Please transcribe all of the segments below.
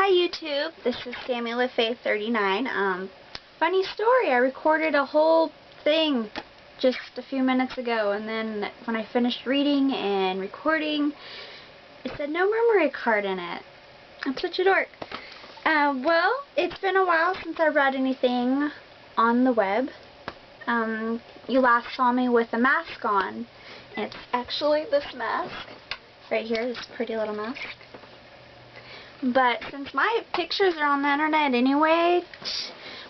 Hi YouTube, this is Samuela Faith 39. Funny story, I recorded a whole thing just a few minutes ago, and then when I finished reading and recording, it said no memory card in it. I'm such a dork. Well, it's been a while since I read anything on the web. You last saw me with a mask on. It's actually this mask right here, this pretty little mask. But since my pictures are on the internet anyway,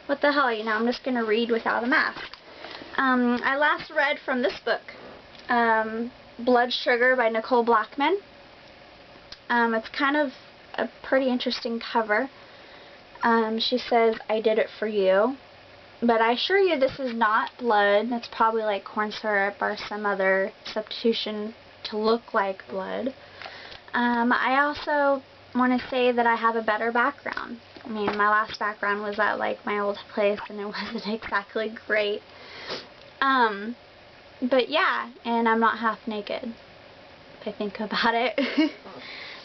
what the hell, I'm just going to read without a mask. I last read from this book, Blood Sugar by Nicole Blackman. It's kind of a pretty interesting cover. She says, "I did it for you." But I assure you this is not blood. It's probably like corn syrup or some other substitution to look like blood. I also want to say that I have a better background. I mean, my last background was at like my old place and it wasn't exactly great. But yeah, and I'm not half naked, if I think about it.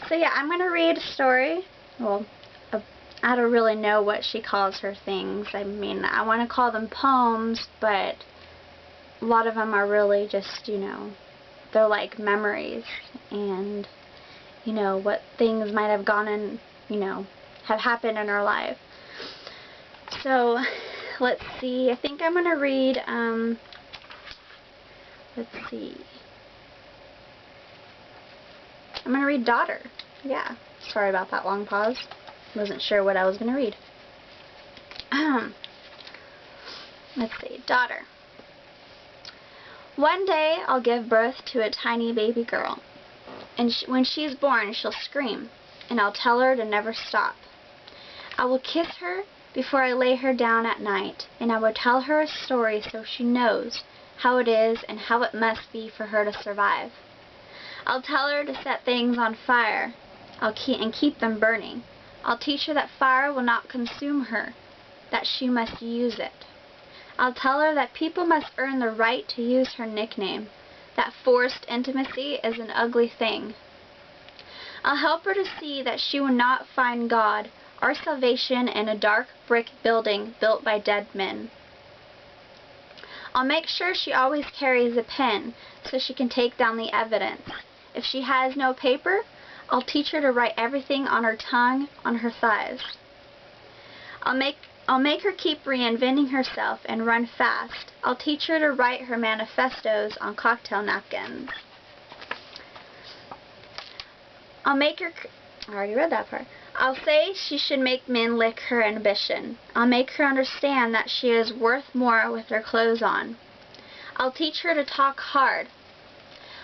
So yeah, I'm going to read a story. Well, I don't really know what she calls her things. I mean, I want to call them poems, but a lot of them are really just, they're like memories and what things might have gone in, have happened in her life. So, let's see. I think I'm going to read, let's see. I'm going to read Daughter. Yeah. Sorry about that long pause. Wasn't sure what I was going to read. Let's see. Daughter. One day I'll give birth to a tiny baby girl. And when she's born, she'll scream, and I'll tell her to never stop. I will kiss her before I lay her down at night, and I will tell her a story so she knows how it is and how it must be for her to survive. I'll tell her to set things on fire and keep them burning. I'll teach her that fire will not consume her, that she must use it. I'll tell her that people must earn the right to use her nickname, that forced intimacy is an ugly thing. I'll help her to see that she will not find God or salvation in a dark brick building built by dead men. I'll make sure she always carries a pen so she can take down the evidence. If she has no paper, I'll teach her to write everything on her tongue, on her thighs. I'll make her keep reinventing herself and run fast. I'll teach her to write her manifestos on cocktail napkins. I already read that part. I'll say she should make men lick her ambition. I'll make her understand that she is worth more with her clothes on. I'll teach her to talk hard.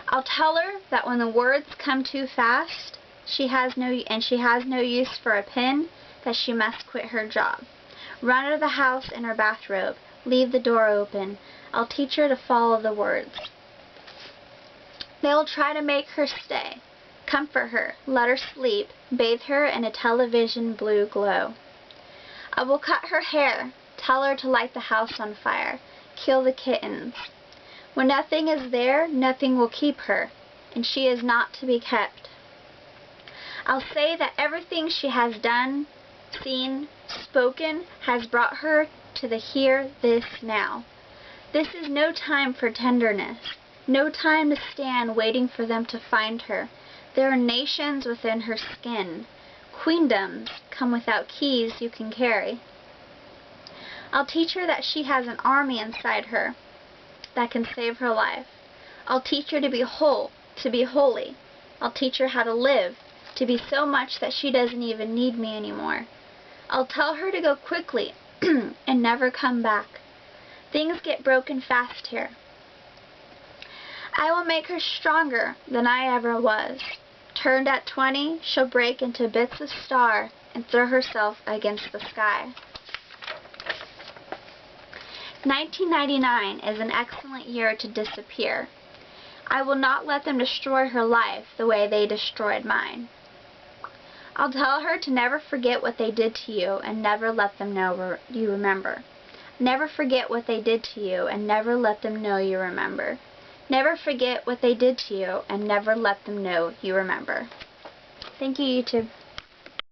I'll tell her that when the words come too fast, she has no use for a pen, that she must quit her job. Run out of the house in her bathrobe. Leave the door open. I'll teach her to follow the words. They'll try to make her stay. Comfort her. Let her sleep. Bathe her in a television blue glow. I will cut her hair. Tell her to light the house on fire. Kill the kittens. When nothing is there, nothing will keep her, and she is not to be kept. I'll say that everything she has done, seen, spoken, has brought her to the here, this, now. This is no time for tenderness, no time to stand waiting for them to find her. There are nations within her skin. Queendoms come without keys you can carry. I'll teach her that she has an army inside her that can save her life. I'll teach her to be whole, to be holy. I'll teach her how to live, to be so much that she doesn't even need me anymore. I'll tell her to go quickly and never come back. Things get broken fast here. I will make her stronger than I ever was. Turned at 20, she'll break into bits of star and throw herself against the sky. 1999 is an excellent year to disappear. I will not let them destroy her life the way they destroyed mine. I'll tell her to never forget what they did to you and never let them know you remember. Never forget what they did to you and never let them know you remember. Never forget what they did to you and never let them know you remember. Thank you, YouTube.